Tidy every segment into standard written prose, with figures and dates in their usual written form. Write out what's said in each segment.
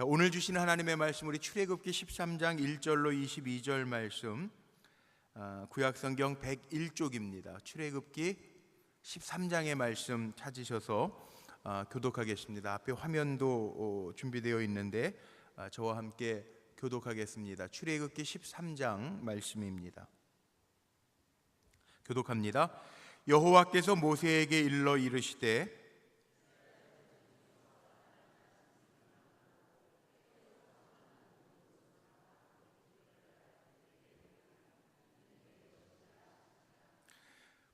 자, 오늘 주시는 하나님의 말씀, 우리 출애굽기 13장 1절로 22절 말씀, 구약성경 101쪽입니다. 출애굽기 13장의 말씀 찾으셔서 교독하겠습니다. 앞에 화면도 준비되어 있는데 저와 함께 교독하겠습니다. 출애굽기 13장 말씀입니다. 교독합니다. 여호와께서 모세에게 일러 이르시되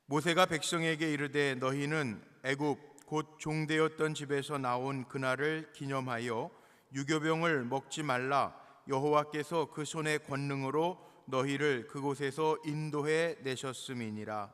모세가 백성에게 이르되 너희는 애굽 곧 종되었던 집에서 나온 그날을 기념하여 유교병을 먹지 말라. 여호와께서 그 손의 권능으로 너희를 그곳에서 인도해 내셨음이니라.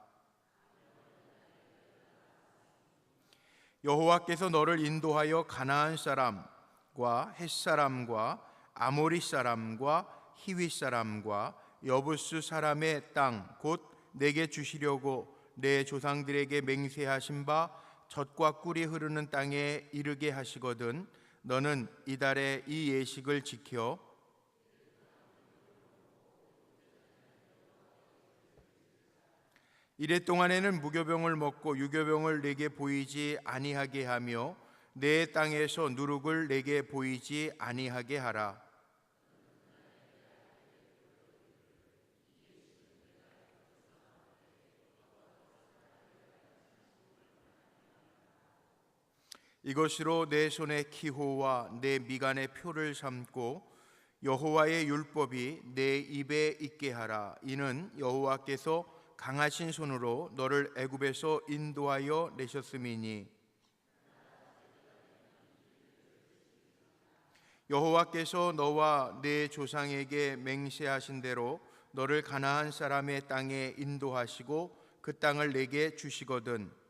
여호와께서 너를 인도하여 가나안 사람과 헷 사람과 아모리 사람과 히위 사람과 여부스 사람의 땅 곧 내게 주시려고 내 조상들에게 맹세하신 바 젖과 꿀이 흐르는 땅에 이르게 하시거든 너는 이달에 이 예식을 지켜 이래 동안에는 무교병을 먹고 유교병을 내게 보이지 아니하게 하며 내 땅에서 누룩을 내게 보이지 아니하게 하라. 이것으로 내 손의 기호와 내 미간의 표를 삼고 여호와의 율법이 내 입에 있게 하라. 이는 여호와께서 강하신 손으로 너를 애굽에서 인도하여 내셨음이니 여호와께서 너와 내 조상에게 맹세하신 대로 너를 가나안 사람의 땅에 인도하시고 그 땅을 내게 주시거든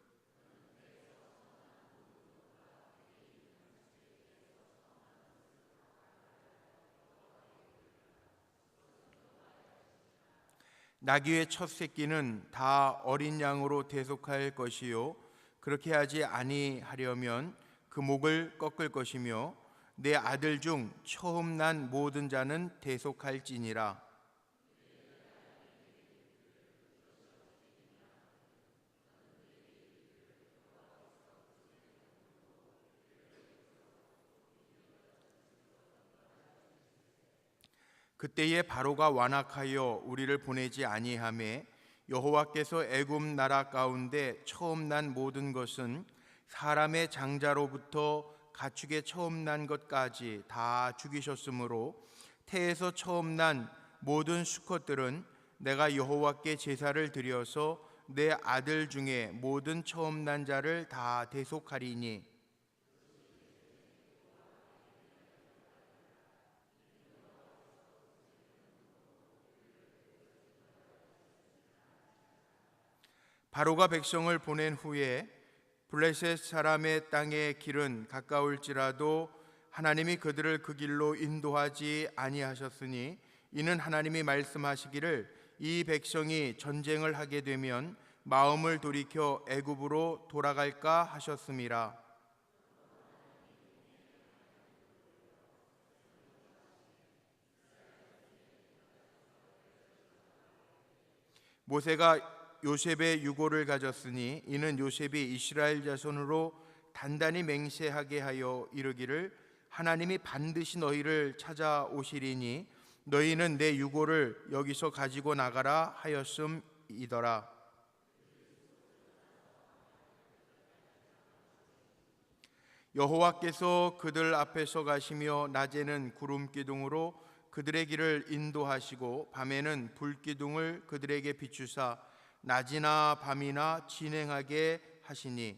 나귀의 첫 새끼는 다 어린 양으로 대속할 것이요 그렇게 하지 아니하려면 그 목을 꺾을 것이며 내 아들 중 처음 난 모든 자는 대속할지니라. 그때에 바로가 완악하여 우리를 보내지 아니하매 여호와께서 애굽 나라 가운데 처음 난 모든 것은 사람의 장자로부터 가축의 처음 난 것까지 다 죽이셨으므로 태에서 처음 난 모든 수컷들은 내가 여호와께 제사를 드려서 내 아들 중에 모든 처음 난 자를 다 대속하리니 바로가 백성을 보낸 후에 블레셋 사람의 땅의 길은 가까울지라도 하나님이 그들을 그 길로 인도하지 아니하셨으니 이는 하나님이 말씀하시기를 이 백성이 전쟁을 하게 되면 마음을 돌이켜 애굽으로 돌아갈까 하셨음이라. 모세가 요셉의 유고를 가졌으니 이는 요셉이 이스라엘 자손으로 단단히 맹세하게 하여 이르기를 하나님이 반드시 너희를 찾아오시리니 너희는 내 유고를 여기서 가지고 나가라 하였음이더라. 여호와께서 그들 앞에서 가시며 낮에는 구름 기둥으로 그들의 길을 인도하시고 밤에는 불 기둥을 그들에게 비추사 낮이나 밤이나 진행하게 하시니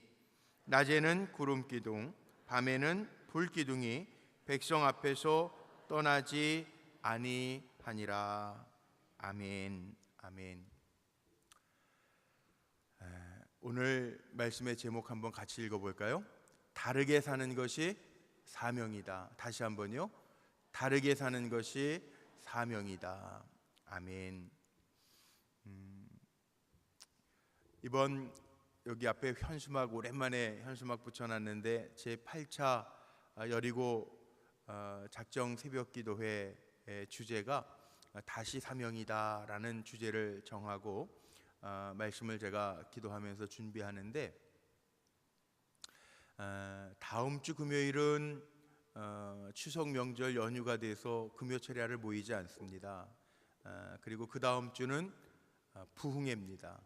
낮에는 구름 기둥 밤에는 불 기둥이 백성 앞에서 떠나지 아니하니라. 아멘. 아멘. 오늘 말씀의 제목 한번 같이 읽어볼까요? 다르게 사는 것이 사명이다. 다시 한번요. 다르게 사는 것이 사명이다. 아멘. 이번 여기 앞에 현수막 오랜만에 현수막 붙여놨는데 제 8차 여리고 작정 새벽기도회 주제가 다시 사명이다라는 주제를 정하고 말씀을 제가 기도하면서 준비하는데, 다음 주 금요일은 추석 명절 연휴가 돼서 금요철야를 모이지 않습니다. 그리고 그 다음 주는 부흥회입니다.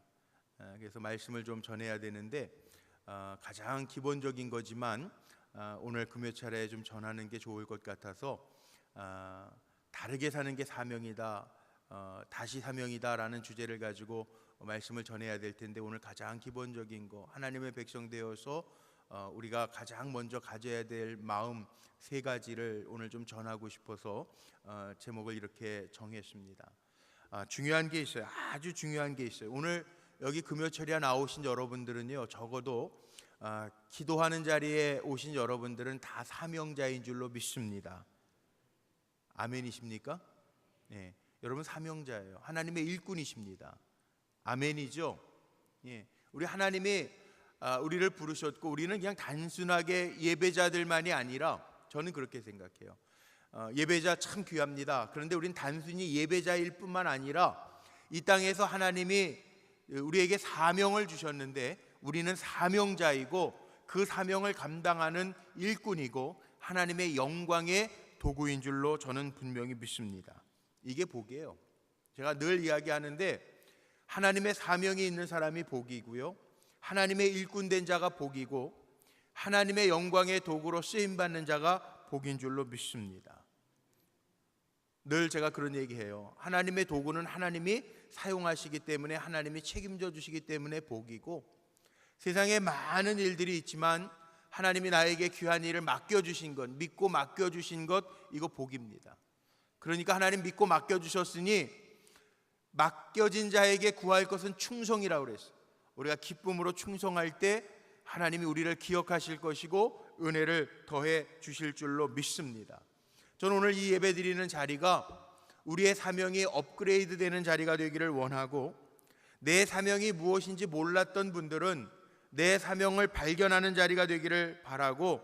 그래서 말씀을 좀 전해야 되는데 가장 기본적인 거지만 오늘 금요철에 좀 전하는 게 좋을 것 같아서 다르게 사는 게 사명이다, 다시 사명이다라는 주제를 가지고 말씀을 전해야 될 텐데, 오늘 가장 기본적인 거, 하나님의 백성 되어서 우리가 가장 먼저 가져야 될 마음 세 가지를 오늘 좀 전하고 싶어서 제목을 이렇게 정했습니다. 중요한 게 있어요. 아주 중요한 게 있어요. 오늘 여기 금요철야 나오신 여러분들은요, 적어도 기도하는 자리에 오신 여러분들은 다 사명자인 줄로 믿습니다. 아멘이십니까? 네, 여러분 사명자예요. 하나님의 일꾼이십니다. 아멘이죠? 예, 우리 하나님이 우리를 부르셨고, 우리는 그냥 단순하게 예배자들만이 아니라, 저는 그렇게 생각해요. 예배자 참 귀합니다. 그런데 우리는 단순히 예배자일 뿐만 아니라 이 땅에서 하나님이 우리에게 사명을 주셨는데, 우리는 사명자이고 그 사명을 감당하는 일꾼이고 하나님의 영광의 도구인 줄로 저는 분명히 믿습니다. 이게 복이에요. 제가 늘 이야기하는데, 하나님의 사명이 있는 사람이 복이고요, 하나님의 일꾼된 자가 복이고, 하나님의 영광의 도구로 쓰임받는 자가 복인 줄로 믿습니다. 늘 제가 그런 얘기해요. 하나님의 도구는 하나님이 사용하시기 때문에, 하나님이 책임져 주시기 때문에 복이고, 세상에 많은 일들이 있지만 하나님이 나에게 귀한 일을 맡겨주신 것, 믿고 맡겨주신 것, 이거 복입니다. 그러니까 하나님 믿고 맡겨주셨으니 맡겨진 자에게 구할 것은 충성이라고 그랬어요. 우리가 기쁨으로 충성할 때 하나님이 우리를 기억하실 것이고 은혜를 더해 주실 줄로 믿습니다. 저는 오늘 이 예배 드리는 자리가 우리의 사명이 업그레이드 되는 자리가 되기를 원하고, 내 사명이 무엇인지 몰랐던 분들은 내 사명을 발견하는 자리가 되기를 바라고,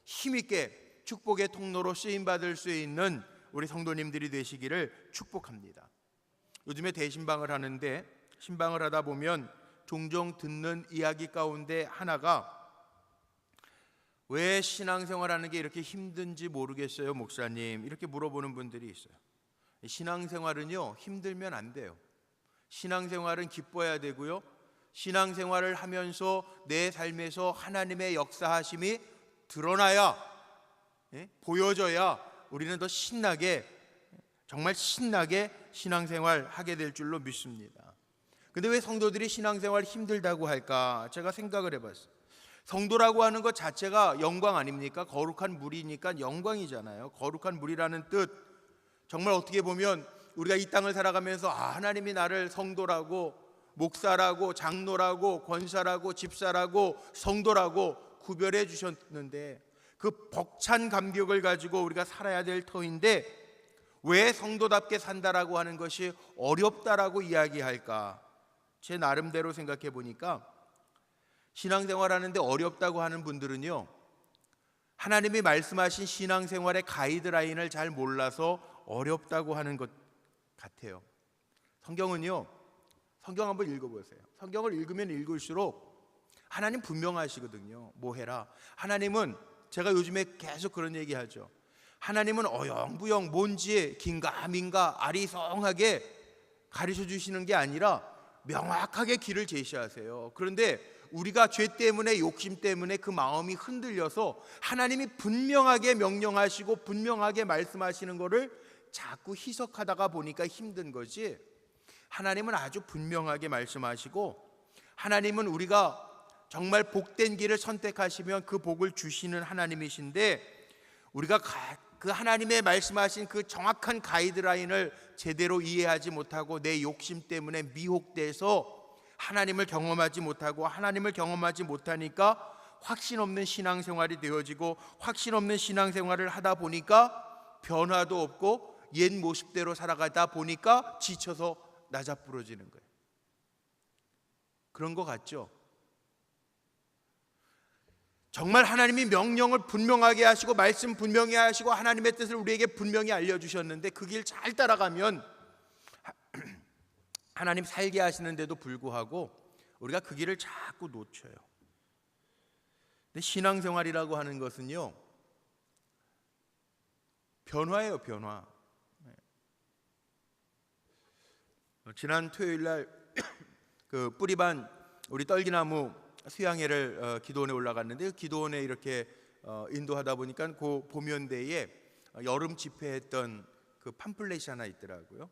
힘있게 축복의 통로로 쓰임받을 수 있는 우리 성도님들이 되시기를 축복합니다. 요즘에 대신방을 하는데, 신방을 하다 보면 종종 듣는 이야기 가운데 하나가, 왜 신앙생활하는 게 이렇게 힘든지 모르겠어요 목사님, 이렇게 물어보는 분들이 있어요. 신앙생활은요, 힘들면 안 돼요. 신앙생활은 기뻐야 되고요, 신앙생활을 하면서 내 삶에서 하나님의 역사하심이 드러나야, 보여져야 우리는 더 신나게, 정말 신나게 신앙생활 하게 될 줄로 믿습니다. 근데 왜 성도들이 신앙생활 힘들다고 할까? 제가 생각을 해봤어요. 성도라고 하는 것 자체가 영광 아닙니까? 거룩한 물이니까 영광이잖아요. 거룩한 물이라는 뜻, 정말 어떻게 보면 우리가 이 땅을 살아가면서 하나님이 나를 성도라고, 목사라고, 장로라고, 권사라고, 집사라고, 성도라고 구별해 주셨는데, 그 벅찬 감격을 가지고 우리가 살아야 될 터인데, 왜 성도답게 산다라고 하는 것이 어렵다라고 이야기할까? 제 나름대로 생각해 보니까, 신앙생활하는데 어렵다고 하는 분들은요, 하나님이 말씀하신 신앙생활의 가이드라인을 잘 몰라서 어렵다고 하는 것 같아요. 성경은요, 성경 한번 읽어보세요. 성경을 읽으면 읽을수록 하나님 분명하시거든요. 뭐 해라. 하나님은, 제가 요즘에 계속 그런 얘기하죠. 하나님은 어영부영 뭔지 긴가민가 아리송하게 가르쳐 주시는 게 아니라 명확하게 길을 제시하세요. 그런데 우리가 죄 때문에, 욕심 때문에 그 마음이 흔들려서 하나님이 분명하게 명령하시고 분명하게 말씀하시는 거를 자꾸 희석하다가 보니까 힘든 거지, 하나님은 아주 분명하게 말씀하시고, 하나님은 우리가 정말 복된 길을 선택하시면 그 복을 주시는 하나님이신데, 우리가 그 하나님의 말씀하신 그 정확한 가이드라인을 제대로 이해하지 못하고 내 욕심 때문에 미혹돼서 하나님을 경험하지 못하고, 하나님을 경험하지 못하니까 확신 없는 신앙생활이 되어지고, 확신 없는 신앙생활을 하다 보니까 변화도 없고 옛 모습대로 살아가다 보니까 지쳐서 나자부러지는 거예요. 그런 거 같죠? 정말 하나님이 명령을 분명하게 하시고 말씀 분명히 하시고 하나님의 뜻을 우리에게 분명히 알려주셨는데 그 길 잘 따라가면 하나님 살게 하시는데도 불구하고 우리가 그 길을 자꾸 놓쳐요. 근데 신앙생활이라고 하는 것은요, 변화예요, 변화. 지난 토요일날 그 뿌리반 우리 떨기나무 수양회를 기도원에 올라갔는데, 기도원에 이렇게 인도하다 보니까 그 보면대에 여름 집회했던 그 팜플렛이 하나 있더라고요.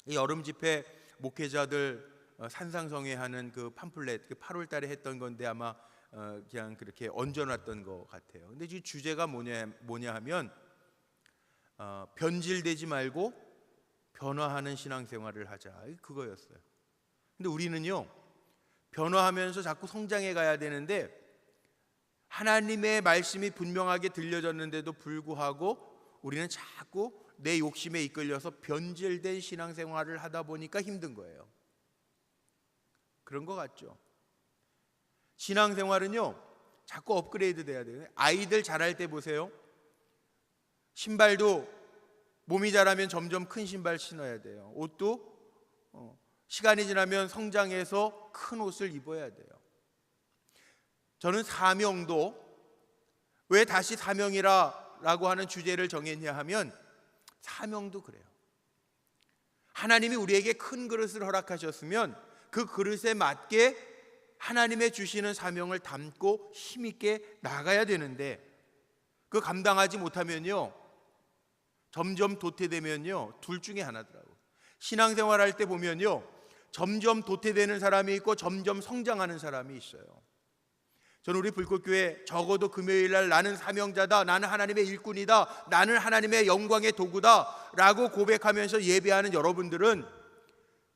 이 여름 집회 목회자들 산상성회하는 그 팜플렛, 그 8월 달에 했던 건데 아마 그냥 그렇게 얹어놨던 것 같아요. 근데 이 주제가 뭐냐 하면 변질되지 말고 변화하는 신앙생활을 하자, 그거였어요. 근데 우리는요, 변화하면서 자꾸 성장해 가야 되는데 하나님의 말씀이 분명하게 들려졌는데도 불구하고 우리는 자꾸 내 욕심에 이끌려서 변질된 신앙생활을 하다 보니까 힘든 거예요. 그런 것 같죠? 신앙생활은요, 자꾸 업그레이드 돼야 돼요. 아이들 자랄 때 보세요. 신발도 몸이 자라면 점점 큰 신발 신어야 돼요. 옷도 시간이 지나면 성장해서 큰 옷을 입어야 돼요. 저는 사명도 왜 다시 사명이라고 하는 주제를 정했냐 하면 사명도 그래요. 하나님이 우리에게 큰 그릇을 허락하셨으면 그 그릇에 맞게 하나님의 주시는 사명을 담고 힘있게 나가야 되는데, 그 감당하지 못하면요, 점점 도태되면요, 둘 중에 하나더라고요. 신앙생활 할 때 보면요, 점점 도태되는 사람이 있고 점점 성장하는 사람이 있어요. 저는 우리 불꽃교회 적어도 금요일날 나는 사명자다, 나는 하나님의 일꾼이다, 나는 하나님의 영광의 도구다 라고 고백하면서 예배하는 여러분들은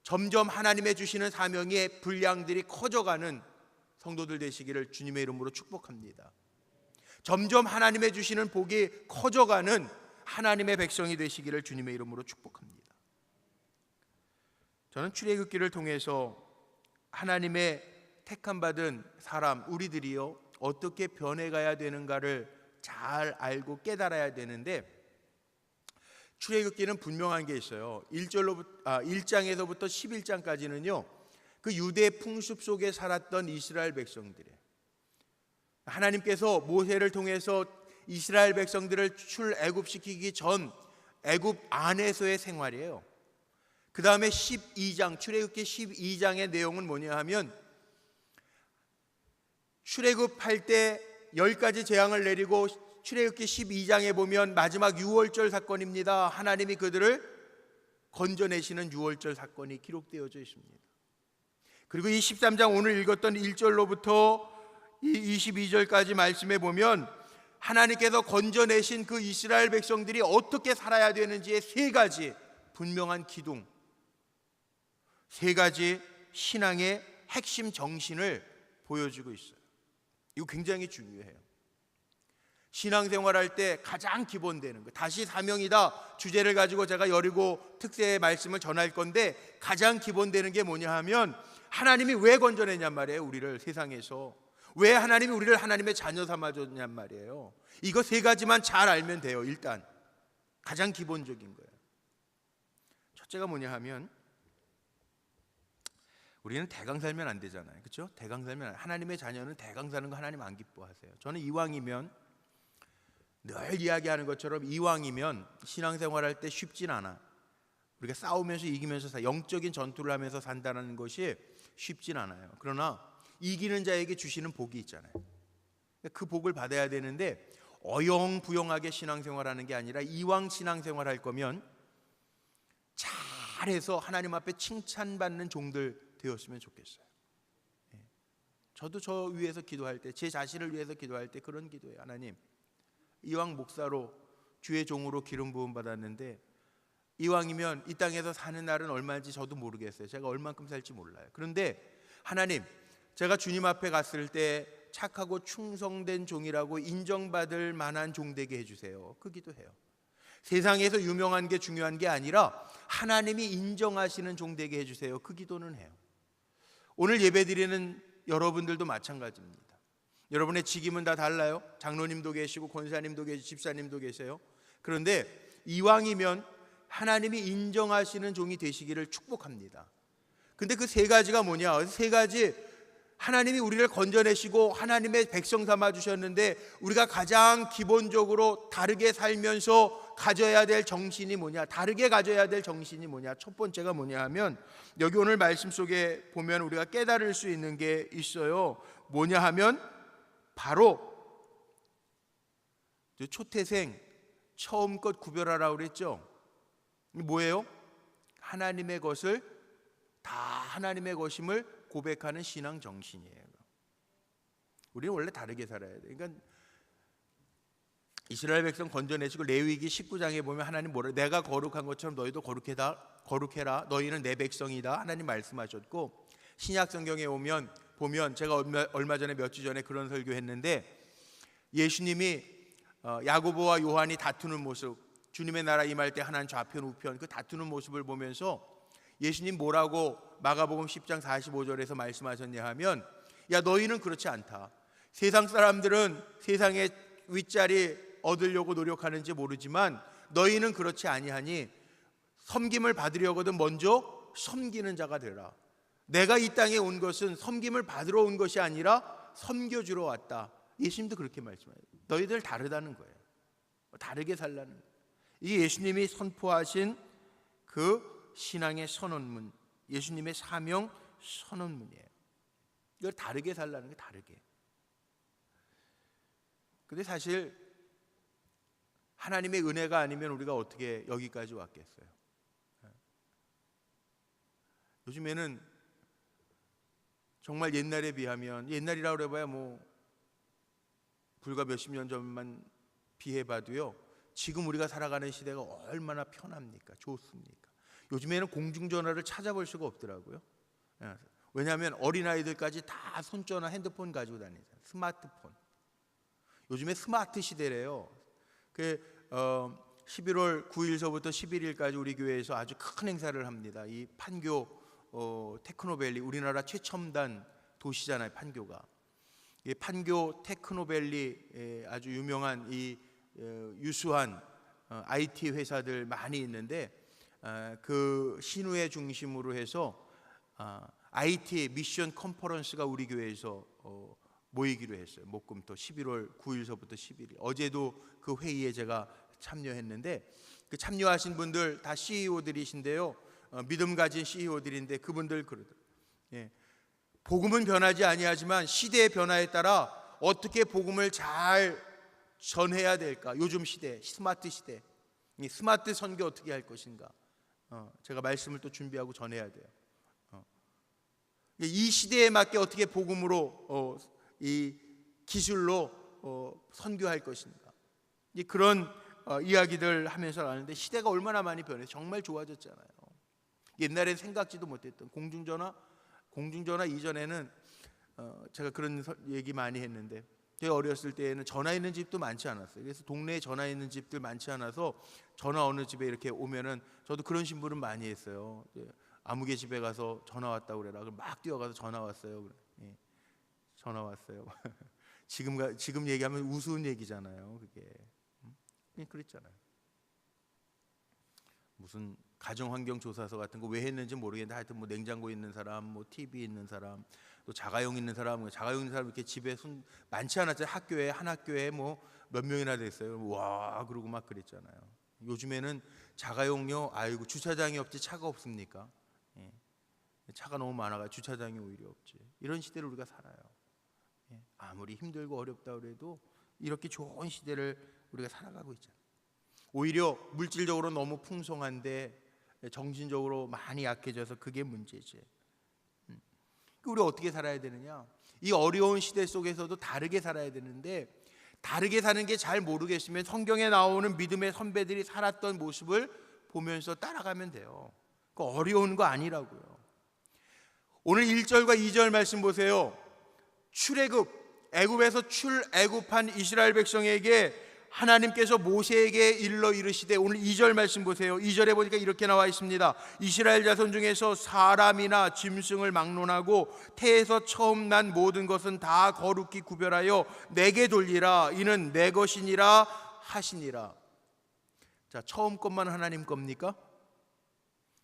점점 하나님의 주시는 사명의 분량들이 커져가는 성도들 되시기를 주님의 이름으로 축복합니다. 점점 하나님의 주시는 복이 커져가는 하나님의 백성이 되시기를 주님의 이름으로 축복합니다. 저는 출애굽기를 통해서 하나님의 택함 받은 사람 우리들이요, 어떻게 변해가야 되는가를 잘 알고 깨달아야 되는데, 출애굽기는 분명한 게 있어요. 1장에서부터 11장까지는요 그 유대 풍습 속에 살았던 이스라엘 백성들이에요. 하나님께서 모세를 통해서 이스라엘 백성들을 출애굽시키기 전 애굽 안에서의 생활이에요. 그 다음에 12장, 출애굽기 12장의 내용은 뭐냐 하면, 출애굽할 때 10가지 재앙을 내리고 출애굽기 12장에 보면 마지막 유월절 사건입니다. 하나님이 그들을 건져내시는 유월절 사건이 기록되어져 있습니다. 그리고 이 13장 오늘 읽었던 1절로부터 이 22절까지 말씀해 보면 하나님께서 건져내신 그 이스라엘 백성들이 어떻게 살아야 되는지의 3가지 분명한 기둥, 3가지 신앙의 핵심 정신을 보여주고 있어요. 이거 굉장히 중요해요. 신앙생활할 때 가장 기본되는 거, 다시 사명이다 주제를 가지고 제가 여리고 특세의 말씀을 전할 건데, 가장 기본되는 게 뭐냐 하면 하나님이 왜 건져내냔 말이에요. 우리를 세상에서 왜 하나님이 우리를 하나님의 자녀 삼아줬냔 말이에요. 이거 3가지만 잘 알면 돼요. 일단 가장 기본적인 거예요. 첫째가 뭐냐 하면, 우리는 대강 살면 안 되잖아요. 그렇죠? 대강 살면, 하나님의 자녀는 대강 사는 거 하나님 안 기뻐하세요. 저는 이왕이면, 늘 이야기하는 것처럼 이왕이면 신앙생활할 때 쉽진 않아. 우리가 싸우면서 이기면서 영적인 전투를 하면서 산다는 것이 쉽진 않아요. 그러나 이기는 자에게 주시는 복이 있잖아요. 그 복을 받아야 되는데, 어영부영하게 신앙생활하는 게 아니라 이왕 신앙생활할 거면 잘해서 하나님 앞에 칭찬받는 종들 되었으면 좋겠어요. 저도 저 위해서 기도할 때, 제 자신을 위해서 기도할 때 그런 기도예요. 하나님, 이왕 목사로 주의 종으로 기름 부음 받았는데 이왕이면 이 땅에서 사는 날은 얼마인지 저도 모르겠어요. 제가 얼만큼 살지 몰라요. 그런데 하나님, 제가 주님 앞에 갔을 때 착하고 충성된 종이라고 인정받을 만한 종 되게 해주세요. 그 기도해요. 세상에서 유명한 게 중요한 게 아니라 하나님이 인정하시는 종 되게 해주세요. 그 기도는 해요. 오늘 예배드리는 여러분들도 마찬가지입니다. 여러분의 직임은 다 달라요. 장로님도 계시고 권사님도 계시고 집사님도 계세요. 그런데 이왕이면 하나님이 인정하시는 종이 되시기를 축복합니다. 근데 그 세 가지가 뭐냐? 세 가지, 하나님이 우리를 건져내시고 하나님의 백성 삼아 주셨는데 우리가 가장 기본적으로 다르게 살면서 가져야 될 정신이 뭐냐? 다르게 가져야 될 정신이 뭐냐? 첫 번째가 뭐냐 하면, 여기 오늘 말씀 속에 보면 우리가 깨달을 수 있는 게 있어요. 뭐냐 하면 바로 초태생 처음껏 구별하라고 그랬죠. 뭐예요? 하나님의 것을 다 하나님의 것임을 고백하는 신앙 정신이에요. 우리는 원래 다르게 살아야 돼. 그러니까 이스라엘 백성 건져내시고 레위기 19장에 보면 하나님 뭐래? 내가 거룩한 것처럼 너희도 거룩해라. 너희는 내 백성이다. 하나님 말씀하셨고, 신약 성경에 보면 제가 얼마 전에 몇 주 전에 그런 설교했는데, 예수님이 야고보와 요한이 다투는 모습, 주님의 나라 임할 때 하나님 좌편 우편 그 다투는 모습을 보면서 예수님 뭐라고 마가복음 10장 45절에서 말씀하셨냐 하면, 야 너희는 그렇지 않다. 세상 사람들은 세상의 윗자리 얻으려고 노력하는지 모르지만 너희는 그렇지 아니하니 섬김을 받으려거든 먼저 섬기는 자가 되라. 내가 이 땅에 온 것은 섬김을 받으러 온 것이 아니라 섬겨주러 왔다. 예수님도 그렇게 말씀해요. 너희들 다르다는 거예요. 다르게 살라는 거예요. 이게 예수님이 선포하신 그 신앙의 선언문, 예수님의 사명 선언문이에요. 이걸 다르게 살라는 게 다르게. 근데 사실 하나님의 은혜가 아니면 우리가 어떻게 여기까지 왔겠어요? 요즘에는 정말 옛날에 비하면, 옛날이라고 해봐야 뭐 불과 몇십 년 전만 비해봐도요, 지금 우리가 살아가는 시대가 얼마나 편합니까? 좋습니까? 요즘에는 공중전화를 찾아볼 수가 없더라고요. 왜냐하면 어린아이들까지 다 손전화, 핸드폰 가지고 다니잖아요. 스마트폰. 요즘에 스마트 시대래요. 11월 9일서부터 11일까지 우리 교회에서 아주 큰 행사를 합니다. 이 판교 테크노밸리, 우리나라 최첨단 도시잖아요. 판교가. 이 판교 테크노밸리 아주 유명한 이 유수한 IT 회사들 많이 있는데, 그 신우회 중심으로 해서 IT 미션 컨퍼런스가 우리 교회에서 모이기로 했어요. 목금토 11월 9일서부터 11일. 어제도 그 회의에 제가 참여했는데, 그 참여하신 분들 다 CEO들이신데요. 믿음 가진 CEO들인데 그분들 그러더라고요. 예. 복음은 변하지 아니하지만 시대의 변화에 따라 어떻게 복음을 잘 전해야 될까? 요즘 시대, 스마트 시대, 이 스마트 선교 어떻게 할 것인가? 제가 말씀을 또 준비하고 전해야 돼요. 이 시대에 맞게 어떻게 복음으로 이 기술로 선교할 것인가? 그런 이야기들 하면서 하는데, 시대가 얼마나 많이 변해서 정말 좋아졌잖아요. 옛날에 생각지도 못했던 공중전화 이전에는 제가 그런 얘기 많이 했는데, 제가 어렸을 때에는 전화 있는 집도 많지 않았어요. 그래서 동네에 전화 있는 집들 많지 않아서 전화 어느 집에 이렇게 오면은 저도 그런 심부름 많이 했어요. 아무개 집에 가서 전화 왔다고 그래라. 그럼 막 뛰어가서 전화 왔어요. 예, 전화 왔어요. 지금 얘기하면 우스운 얘기잖아요. 그게 그랬잖아요. 무슨 가정환경조사서 같은 거 왜 했는지 모르겠는데, 하여튼 뭐 냉장고 있는 사람, 뭐 TV 있는 사람, 또 자가용 있는 사람 이렇게 집에 많지 않았잖아요. 한 학교에 뭐 몇 명이나 됐어요. 와, 그러고 막 그랬잖아요. 요즘에는 자가용요, 아이고 주차장이 없지 차가 없습니까? 예. 차가 너무 많아가 주차장이 오히려 없지. 이런 시대를 우리가 살아요. 예. 아무리 힘들고 어렵다 그래도 이렇게 좋은 시대를 우리가 살아가고 있잖아요. 오히려 물질적으로 너무 풍성한데 정신적으로 많이 약해져서 그게 문제지. 우리 어떻게 살아야 되느냐? 이 어려운 시대 속에서도 다르게 살아야 되는데, 다르게 사는 게 잘 모르겠으면 성경에 나오는 믿음의 선배들이 살았던 모습을 보면서 따라가면 돼요. 그 어려운 거 아니라고요. 오늘 1절과 2절 말씀 보세요. 애굽에서 출애굽한 이스라엘 백성에게 하나님께서 모세에게 일러 이르시되, 오늘 2절 말씀 보세요. 2절에 보니까 이렇게 나와 있습니다. 이스라엘 자손 중에서 사람이나 짐승을 막론하고 태에서 처음 난 모든 것은 다 거룩히 구별하여 내게 돌리라. 이는 내 것이니라 하시니라. 자, 처음 것만 하나님 겁니까?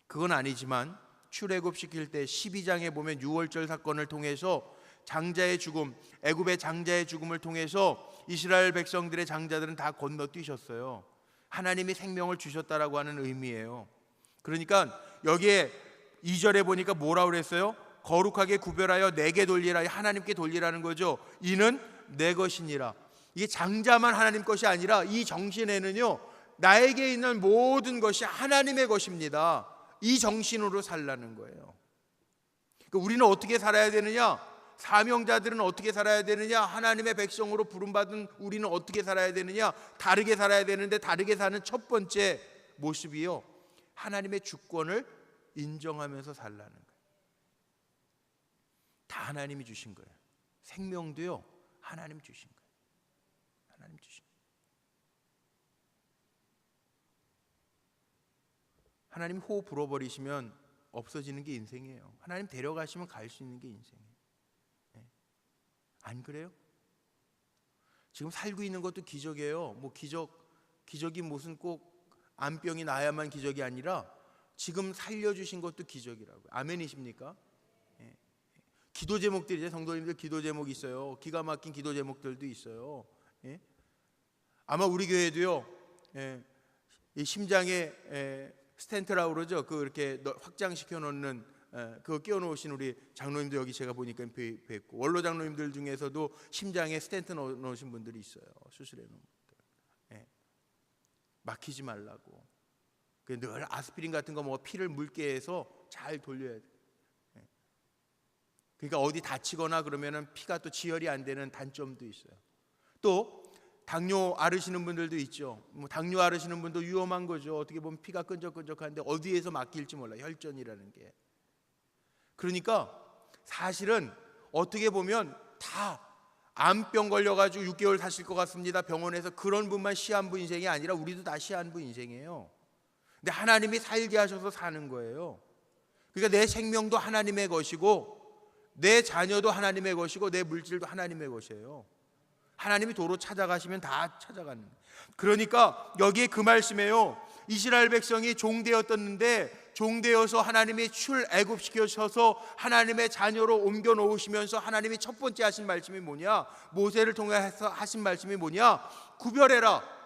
그건 아니지만 출애굽시킬 때 12장에 보면 유월절 사건을 통해서 장자의 죽음, 애굽의 장자의 죽음을 통해서 이스라엘 백성들의 장자들은 다 건너뛰셨어요. 하나님이 생명을 주셨다라고 하는 의미예요. 그러니까 여기에 2절에 보니까 뭐라고 그랬어요? 거룩하게 구별하여 내게 돌리라, 하나님께 돌리라는 거죠. 이는 내 것이니라. 이게 장자만 하나님 것이 아니라 이 정신에는요, 나에게 있는 모든 것이 하나님의 것입니다. 이 정신으로 살라는 거예요. 그러니까 우리는 어떻게 살아야 되느냐? 사명자들은 어떻게 살아야 되느냐? 하나님의 백성으로 부름받은 우리는 어떻게 살아야 되느냐? 다르게 살아야 되는데, 다르게 사는 첫 번째 모습이요, 하나님의 주권을 인정하면서 살라는 거예요. 다 하나님이 주신 거예요. 생명도요, 하나님 주신 거예요. 하나님 주신 거예요. 하나님 호흡 불어버리시면 없어지는 게 인생이에요. 하나님 데려가시면 갈 수 있는 게 인생이에요. 안 그래요? 지금 살고 있는 것도 기적이에요. 뭐 기적이 무슨 꼭 암병이 나야만 기적이 아니라 지금 살려주신 것도 기적이라고요. 아멘이십니까? 기도 제목들이죠. 성도님들 기도 제목이 있어요. 기가 막힌 기도 제목들도 있어요. 아마 우리 교회도요, 이 심장에 스텐트라고 그러죠. 그 이렇게 확장시켜 놓는, 그거 끼워 놓으신 우리 장로님도 여기 제가 보니까 뵙고, 원로 장로님들 중에서도 심장에 스텐트 넣으신 분들이 있어요. 수술해 놓은 분들. 막히지 말라고. 늘 아스피린 같은 거 뭐 피를 묽게 해서 잘 돌려야 돼. 그러니까 어디 다치거나 그러면은 피가 또 지혈이 안 되는 단점도 있어요. 또 당뇨 앓으시는 분들도 있죠. 뭐 당뇨 앓으시는 분도 위험한 거죠. 어떻게 보면 피가 끈적끈적한데 어디에서 막힐지 몰라, 혈전이라는 게. 그러니까 사실은 어떻게 보면 다 암병 걸려가지고 6개월 사실 것 같습니다, 병원에서. 그런 분만 시한부 인생이 아니라 우리도 다 시한부 인생이에요. 근데 하나님이 살게 하셔서 사는 거예요. 그러니까 내 생명도 하나님의 것이고, 내 자녀도 하나님의 것이고, 내 물질도 하나님의 것이에요. 하나님이 도로 찾아가시면 다 찾아가는 거예요. 그러니까 여기에 그 말씀이에요. 이스라엘 백성이 종되었었는데, 종되어서 하나님이 출애굽시켜셔서 하나님의 자녀로 옮겨 놓으시면서 하나님이 첫 번째 하신 말씀이 뭐냐? 모세를 통해서 하신 말씀이 뭐냐? 구별해라.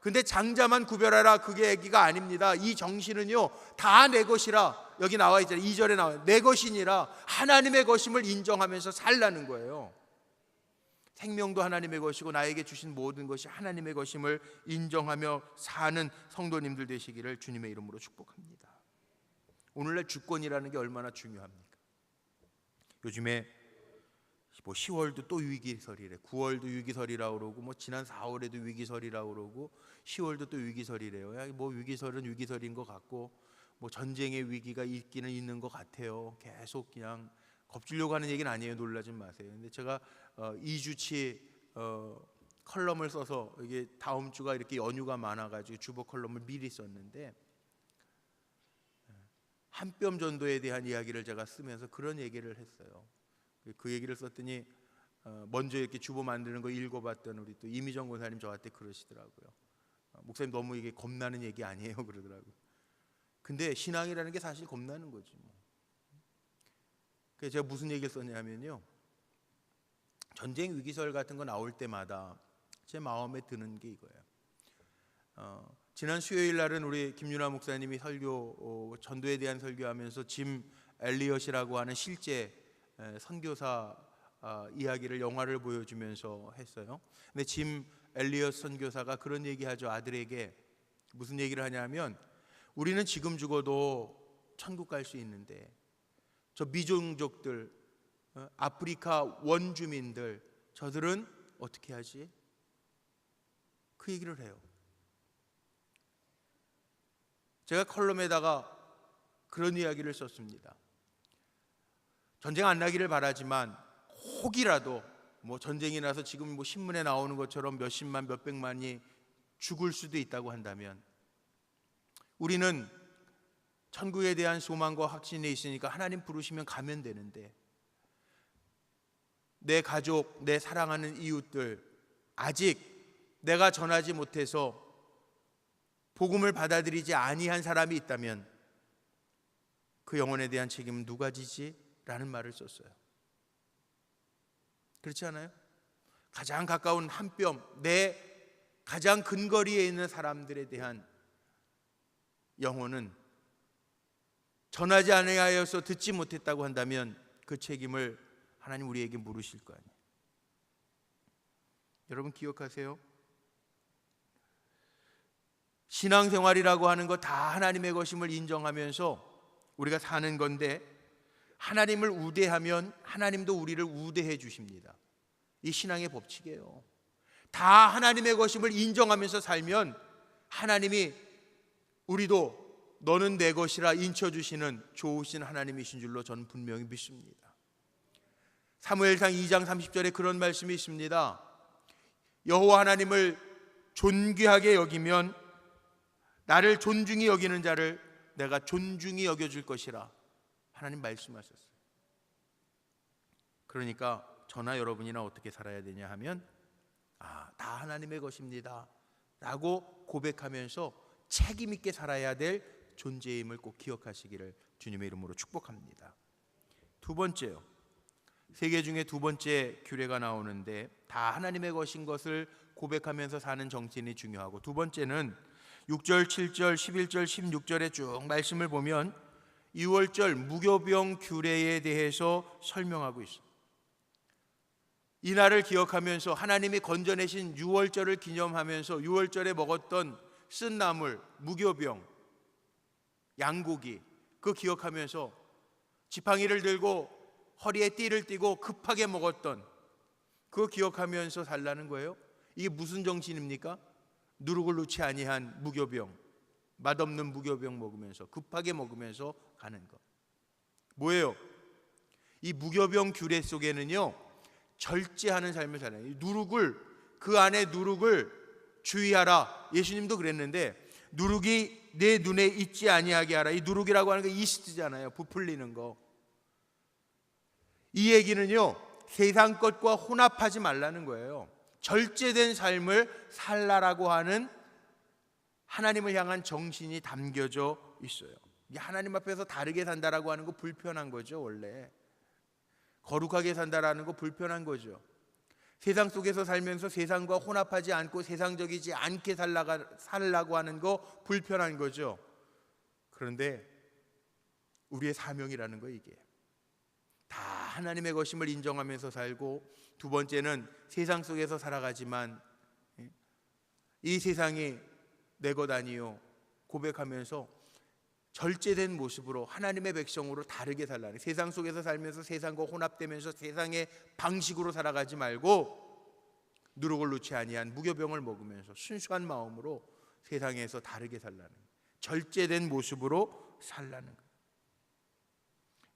근데 장자만 구별하라, 그게 얘기가 아닙니다. 이 정신은요, 다 내 것이라. 여기 나와 있잖아요. 2절에 나와요. 내 것이니라. 하나님의 것임을 인정하면서 살라는 거예요. 생명도 하나님의 것이고 나에게 주신 모든 것이 하나님의 것임을 인정하며 사는 성도님들 되시기를 주님의 이름으로 축복합니다. 오늘날 주권이라는 게 얼마나 중요합니까? 요즘에 뭐 10월도 또 위기설이래, 9월도 위기설이라고 그러고, 뭐 지난 4월에도 위기설이라고 그러고, 10월도 또 위기설이래요. 야, 뭐 위기설은 위기설인 것 같고, 뭐 전쟁의 위기가 있기는 있는 것 같아요. 계속 그냥 겁주려고 하는 얘기는 아니에요. 놀라지 마세요. 근데 제가 2주치 컬럼을 써서, 이게 다음 주가 이렇게 연휴가 많아가지고 주보 컬럼을 미리 썼는데, 한뼘 전도에 대한 이야기를 제가 쓰면서 그런 얘기를 했어요. 그 얘기를 썼더니 먼저 이렇게 주보 만드는 거 읽어봤던 우리 또 이미정 권사님 저한테 그러시더라고요. 목사님 너무 이게 겁나는 얘기 아니에요? 그러더라고요. 근데 신앙이라는 게 사실 겁나는 거지 뭐. 그래서 제가 무슨 얘기를 썼냐면요, 전쟁 위기설 같은 거 나올 때마다 제 마음에 드는 게 이거예요. 지난 수요일 날은 우리 김윤아 목사님이 전도에 대한 설교하면서 짐 엘리엇이라고 하는 실제 선교사 이야기를, 영화를 보여주면서 했어요. 근데 짐 엘리엇 선교사가 그런 얘기하죠. 아들에게 무슨 얘기를 하냐면, 우리는 지금 죽어도 천국 갈 수 있는데 저 미종족들, 아프리카 원주민들, 저들은 어떻게 하지? 그 얘기를 해요. 제가 컬럼에다가 그런 이야기를 썼습니다. 전쟁 안 나기를 바라지만 혹이라도 뭐 전쟁이 나서 지금 뭐 신문에 나오는 것처럼 몇십만 몇백만이 죽을 수도 있다고 한다면 우리는 천국에 대한 소망과 확신이 있으니까 하나님 부르시면 가면 되는데 내 가족, 내 사랑하는 이웃들 아직 내가 전하지 못해서 복음을 받아들이지 아니한 사람이 있다면 그 영혼에 대한 책임은 누가 지지? 라는 말을 썼어요. 그렇지 않아요? 가장 가까운 한 뼘, 내 가장 근거리에 있는 사람들에 대한 영혼은 전하지 아니하여서 듣지 못했다고 한다면 그 책임을 하나님 우리에게 물으실 거 아니에요. 여러분 기억하세요. 신앙생활이라고 하는 거 다 하나님의 것임을 인정하면서 우리가 사는 건데 하나님을 우대하면 하나님도 우리를 우대해 주십니다. 이 신앙의 법칙이에요. 다 하나님의 것임을 인정하면서 살면 하나님이 우리도 너는 내 것이라 인쳐주시는 좋으신 하나님이신 줄로 저는 분명히 믿습니다. 사무엘상 2장 30절에 그런 말씀이 있습니다. 여호와 하나님을 존귀하게 여기면 나를 존중히 여기는 자를 내가 존중히 여겨줄 것이라 하나님 말씀하셨어요. 그러니까 저나 여러분이나 어떻게 살아야 되냐 하면 다 하나님의 것입니다 라고 고백하면서 책임 있게 살아야 될 존재임을 꼭 기억하시기를 주님의 이름으로 축복합니다. 두 번째요. 세 개 중에 두 번째 규례가 나오는데 다 하나님의 것인 것을 고백하면서 사는 정신이 중요하고, 두 번째는 6절, 7절, 11절, 16절에 쭉 말씀을 보면 유월절 무교병 규례에 대해서 설명하고 있어요. 이날을 기억하면서 하나님이 건져내신 유월절을 기념하면서 유월절에 먹었던 쓴 나물, 무교병, 양고기 그거 기억하면서 지팡이를 들고 허리에 띠를 띠고 급하게 먹었던 그거 기억하면서 살라는 거예요. 이게 무슨 정신입니까? 누룩을 넣지 아니한 무교병, 맛없는 무교병 먹으면서 급하게 먹으면서 가는 것. 뭐예요? 이 무교병 규례 속에는요 절제하는 삶을 살아요. 누룩을, 그 안에 누룩을 주의하라. 예수님도 그랬는데 누룩이 내 눈에 있지 아니하게 하라. 이 누룩이라고 하는 게 이스트잖아요. 부풀리는 거. 이 얘기는요 세상 것과 혼합하지 말라는 거예요. 절제된 삶을 살라라고 하는 하나님을 향한 정신이 담겨져 있어요. 하나님 앞에서 다르게 산다라고 하는 거 불편한 거죠. 원래 거룩하게 산다라는 거 불편한 거죠. 세상 속에서 살면서 세상과 혼합하지 않고 세상적이지 않게 살라고 하는 거 불편한 거죠. 그런데 우리의 사명이라는 거 이게 다 하나님의 것임을 인정하면서 살고, 두 번째는 세상 속에서 살아가지만 이 세상이 내 것 아니요 고백하면서 절제된 모습으로 하나님의 백성으로 다르게 살라는, 세상 속에서 살면서 세상과 혼합되면서 세상의 방식으로 살아가지 말고 누룩을 넣지 아니한 무교병을 먹으면서 순수한 마음으로 세상에서 다르게 살라는, 절제된 모습으로 살라는 거예요.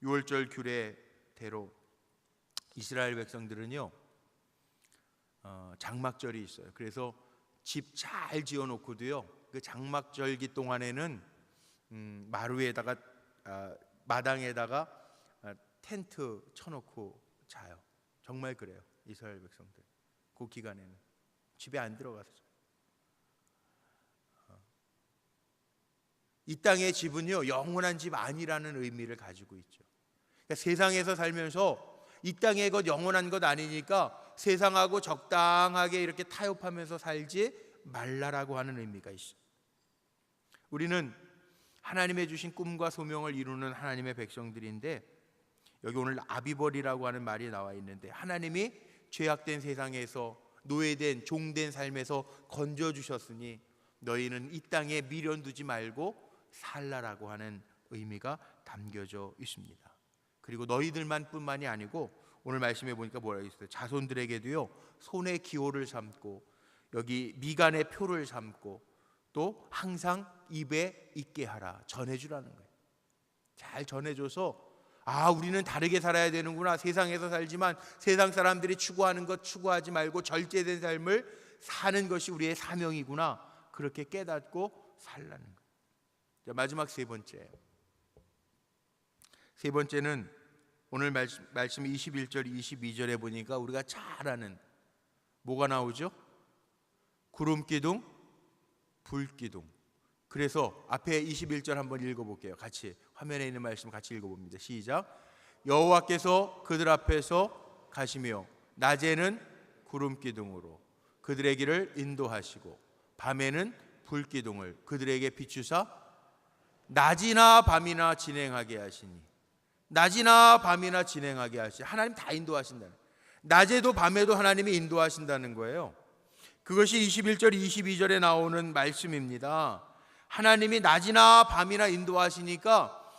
유월절 규례대로 이스라엘 백성들은요 장막절이 있어요. 그래서 집 잘 지어놓고도요 그 장막절기 동안에는 마루에다가 마당에다가 텐트 쳐놓고 자요. 정말 그래요. 이스라엘 백성들 그 기간에는 집에 안 들어갔어요. 이 땅의 집은요 영원한 집 아니라는 의미를 가지고 있죠. 그러니까 세상에서 살면서 이 땅의 것 영원한 것 아니니까 세상하고 적당하게 이렇게 타협하면서 살지 말라라고 하는 의미가 있어요. 우리는 하나님의 주신 꿈과 소명을 이루는 하나님의 백성들인데, 여기 오늘 아비벌이라고 하는 말이 나와 있는데 하나님이 죄악된 세상에서 노예된 종된 삶에서 건져주셨으니 너희는 이 땅에 미련 두지 말고 살라라고 하는 의미가 담겨져 있습니다. 그리고 너희들만 뿐만이 아니고 오늘 말씀해 보니까 뭐라고 있어요? 자손들에게도요 손의 기호를 삼고 여기 미간의 표를 삼고 또 항상 입에 있게 하라, 전해주라는 거예요. 잘 전해줘서 우리는 다르게 살아야 되는구나, 세상에서 살지만 세상 사람들이 추구하는 것 추구하지 말고 절제된 삶을 사는 것이 우리의 사명이구나 그렇게 깨닫고 살라는 거예요. 자, 마지막 세 번째는 오늘 말씀 21절 22절에 보니까 우리가 잘 아는 뭐가 나오죠? 구름기둥, 불기둥. 그래서 앞에 21절 한번 읽어볼게요. 같이 화면에 있는 말씀 같이 읽어봅니다. 시작. 여호와께서 그들 앞에서 가시며 낮에는 구름기둥으로 그들의 길을 인도하시고 밤에는 불기둥을 그들에게 비추사 낮이나 밤이나 진행하게 하시니. 낮이나 밤이나 진행하게 하시니. 하나님 다 인도하신다는, 낮에도 밤에도 하나님이 인도하신다는 거예요. 그것이 21절 22절에 나오는 말씀입니다. 하나님이 낮이나 밤이나 인도하시니까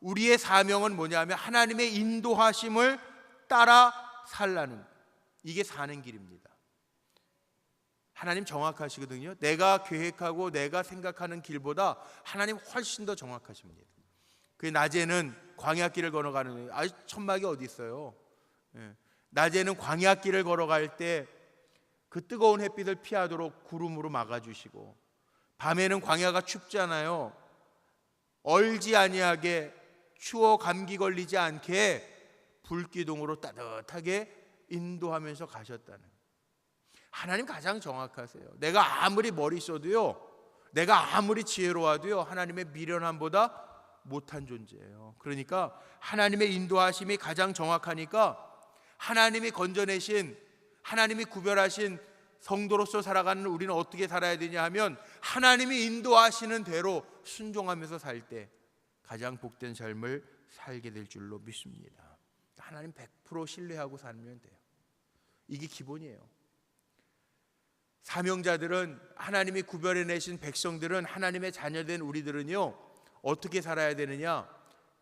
우리의 사명은 뭐냐면 하나님의 인도하심을 따라 살라는, 이게 사는 길입니다. 하나님 정확하시거든요. 내가 계획하고 내가 생각하는 길보다 하나님 훨씬 더 정확하십니다. 그 낮에는 광야길을 걸어가는 거예요. 아주 천막이 어디 있어요. 낮에는 광야길을 걸어갈 때 그 뜨거운 햇빛을 피하도록 구름으로 막아주시고, 밤에는 광야가 춥잖아요. 얼지 아니하게 추워 감기 걸리지 않게 불기둥으로 따뜻하게 인도하면서 가셨다는. 하나님 가장 정확하세요. 내가 아무리 머리 써도요, 내가 아무리 지혜로워도요, 하나님의 미련함보다 못한 존재예요. 그러니까 하나님의 인도하심이 가장 정확하니까 하나님이 건져내신, 하나님이 구별하신 성도로서 살아가는 우리는 어떻게 살아야 되냐 하면 하나님이 인도하시는 대로 순종하면서 살 때 가장 복된 삶을 살게 될 줄로 믿습니다. 하나님 100% 신뢰하고 살면 돼요. 이게 기본이에요. 사명자들은, 하나님이 구별해내신 백성들은, 하나님의 자녀된 우리들은요 어떻게 살아야 되느냐,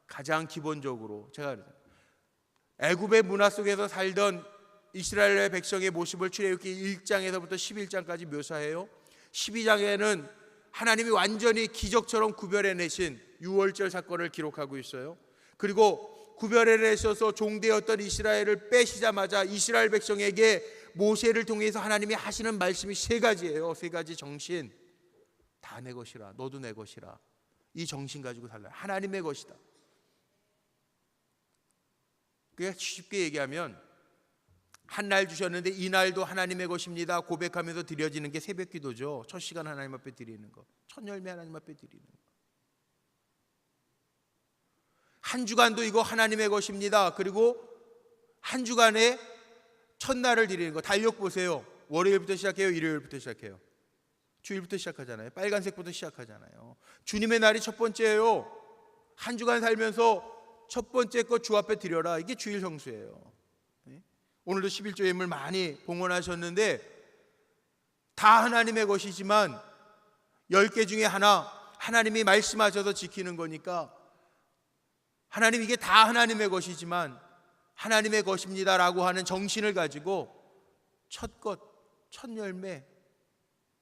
가장 기본적으로 제가 애굽의 문화 속에서 살던 이스라엘의 백성의 모습을 출애굽기 1장에서부터 11장까지 묘사해요. 12장에는 하나님이 완전히 기적처럼 구별해내신 유월절 사건을 기록하고 있어요. 그리고 구별해내셔서 종되었던 이스라엘을 빼시자마자 이스라엘 백성에게 모세를 통해서 하나님이 하시는 말씀이 세 가지예요. 세 가지 정신. 다 내 것이라, 너도 내 것이라. 이 정신 가지고 살라. 하나님의 것이다. 그러니까 쉽게 얘기하면 한 날 주셨는데 이 날도 하나님의 것입니다 고백하면서 드려지는 게 새벽 기도죠. 첫 시간 하나님 앞에 드리는 거, 첫 열매 하나님 앞에 드리는 거. 한 주간도 이거 하나님의 것입니다. 그리고 한 주간에 첫날을 드리는 거. 달력 보세요. 월요일부터 시작해요, 일요일부터 시작해요, 주일부터 시작하잖아요. 빨간색부터 시작하잖아요. 주님의 날이 첫 번째예요. 한 주간 살면서 첫 번째 것 주 앞에 드려라. 이게 주일 성수예요. 오늘도 11조 예물 많이 봉헌하셨는데 다 하나님의 것이지만 10개 중에 하나 하나님이 말씀하셔서 지키는 거니까, 하나님 이게 다 하나님의 것이지만 하나님의 것입니다라고 하는 정신을 가지고 첫 것, 첫 열매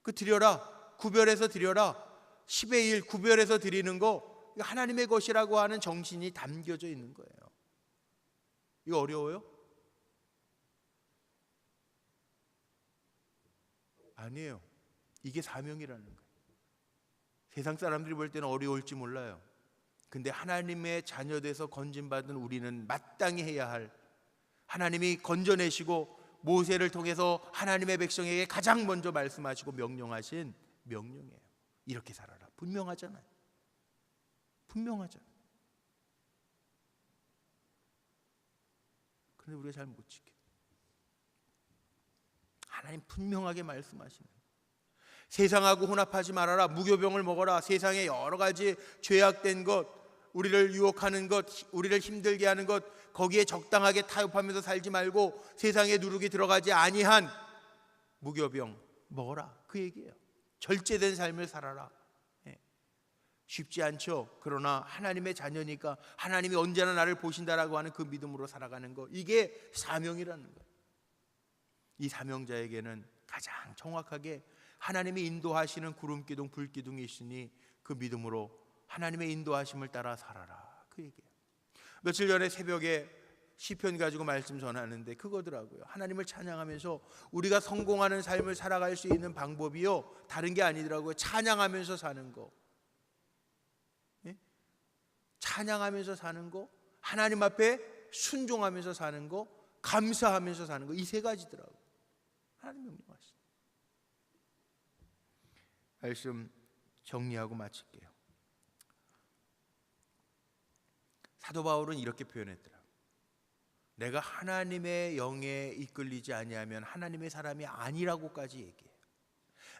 그 드려라, 구별해서 드려라, 10의 1 구별해서 드리는 거, 하나님의 것이라고 하는 정신이 담겨져 있는 거예요. 이거 어려워요? 아니에요. 이게 사명이라는 거예요. 세상 사람들이 볼 때는 어려울지 몰라요. 근데 하나님의 자녀돼서 건진받은 우리는 마땅히 해야 할, 하나님이 건져내시고 모세를 통해서 하나님의 백성에게 가장 먼저 말씀하시고 명령하신 명령이에요. 이렇게 살아라. 분명하잖아요. 분명하잖아요. 그런데 우리가 잘 못 지켜요. 하나님 분명하게 말씀하시는, 세상하고 혼합하지 말아라, 무교병을 먹어라, 세상에 여러 가지 죄악된 것, 우리를 유혹하는 것, 우리를 힘들게 하는 것, 거기에 적당하게 타협하면서 살지 말고 세상의 누룩이 들어가지 아니한 무교병 먹어라, 그 얘기예요. 절제된 삶을 살아라. 쉽지 않죠. 그러나 하나님의 자녀니까 하나님이 언제나 나를 보신다라고 하는 그 믿음으로 살아가는 것, 이게 사명이라는 거예요. 이 사명자에게는 가장 정확하게 하나님이 인도하시는 구름기둥, 불기둥이 있으니 그 믿음으로 하나님의 인도하심을 따라 살아라, 그 얘기예요. 며칠 전에 새벽에 시편 가지고 말씀 전하는데 그거더라고요. 하나님을 찬양하면서 우리가 성공하는 삶을 살아갈 수 있는 방법이요, 다른 게 아니더라고요. 찬양하면서 사는 거. 예? 찬양하면서 사는 거, 하나님 앞에 순종하면서 사는 거, 감사하면서 사는 거, 이 세 가지더라고요. 하나님 명령하시죠. 말씀 정리하고 마칠게요. 사도 바울은 이렇게 표현했더라고요. 내가 하나님의 영에 이끌리지 아니하면 하나님의 사람이 아니라고까지 얘기해요.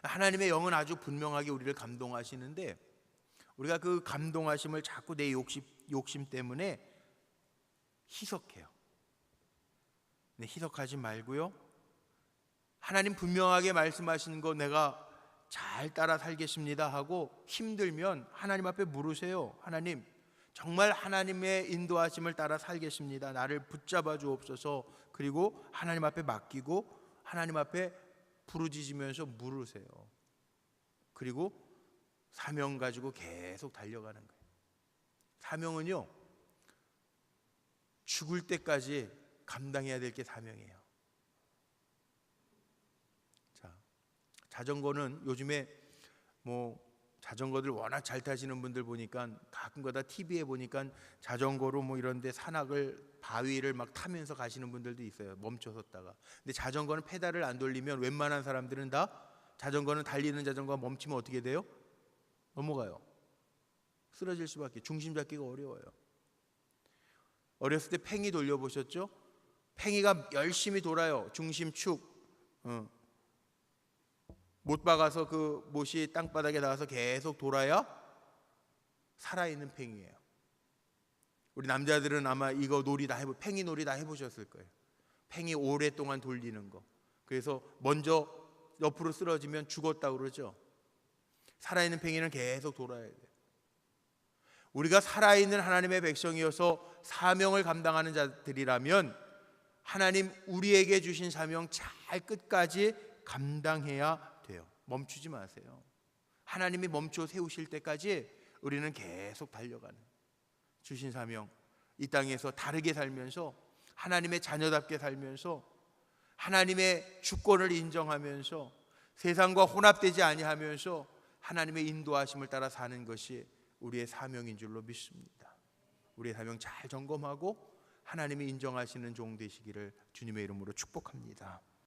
하나님의 영은 아주 분명하게 우리를 감동하시는데 우리가 그 감동하심을 자꾸 내 욕심 때문에 희석해요. 근데 희석하지 말고요, 하나님 분명하게 말씀하시는 거 내가 잘 따라 살겠습니다 하고 힘들면 하나님 앞에 물으세요. 하나님, 정말 하나님의 인도하심을 따라 살겠습니다. 나를 붙잡아 주옵소서. 그리고 하나님 앞에 맡기고 하나님 앞에 부르짖으면서 물으세요. 그리고 사명 가지고 계속 달려가는 거예요. 사명은요, 죽을 때까지 감당해야 될 게 사명이에요. 자, 자전거는 요즘에 자전거들 워낙 잘 타시는 분들 보니까 가끔가다 TV에 보니까 자전거로 이런데 산악을 바위를 막 타면서 가시는 분들도 있어요. 멈춰섰다가. 근데 자전거는 페달을 안 돌리면 웬만한 사람들은 다, 자전거는 달리는 자전거가 멈추면 어떻게 돼요? 넘어가요. 쓰러질 수밖에. 중심 잡기가 어려워요. 어렸을 때 팽이 돌려보셨죠? 팽이가 열심히 돌아요. 중심축 못 박아서 그 못이 땅바닥에 닿아서 계속 돌아야 살아있는 팽이에요. 우리 남자들은 아마 이거 놀이 다 팽이 놀이 다 해보셨을 거예요. 팽이 오랫동안 돌리는 거. 그래서 먼저 옆으로 쓰러지면 죽었다고 그러죠. 살아있는 팽이는 계속 돌아야 돼요. 우리가 살아있는 하나님의 백성이어서 사명을 감당하는 자들이라면 하나님 우리에게 주신 사명 잘 끝까지 감당해야 돼요. 멈추지 마세요. 하나님이 멈춰 세우실 때까지 우리는 계속 달려가는, 주신 사명, 이 땅에서 다르게 살면서 하나님의 자녀답게 살면서 하나님의 주권을 인정하면서 세상과 혼합되지 아니하면서 하나님의 인도하심을 따라 사는 것이 우리의 사명인 줄로 믿습니다. 우리의 사명 잘 점검하고 하나님이 인정하시는 종 되시기를 주님의 이름으로 축복합니다.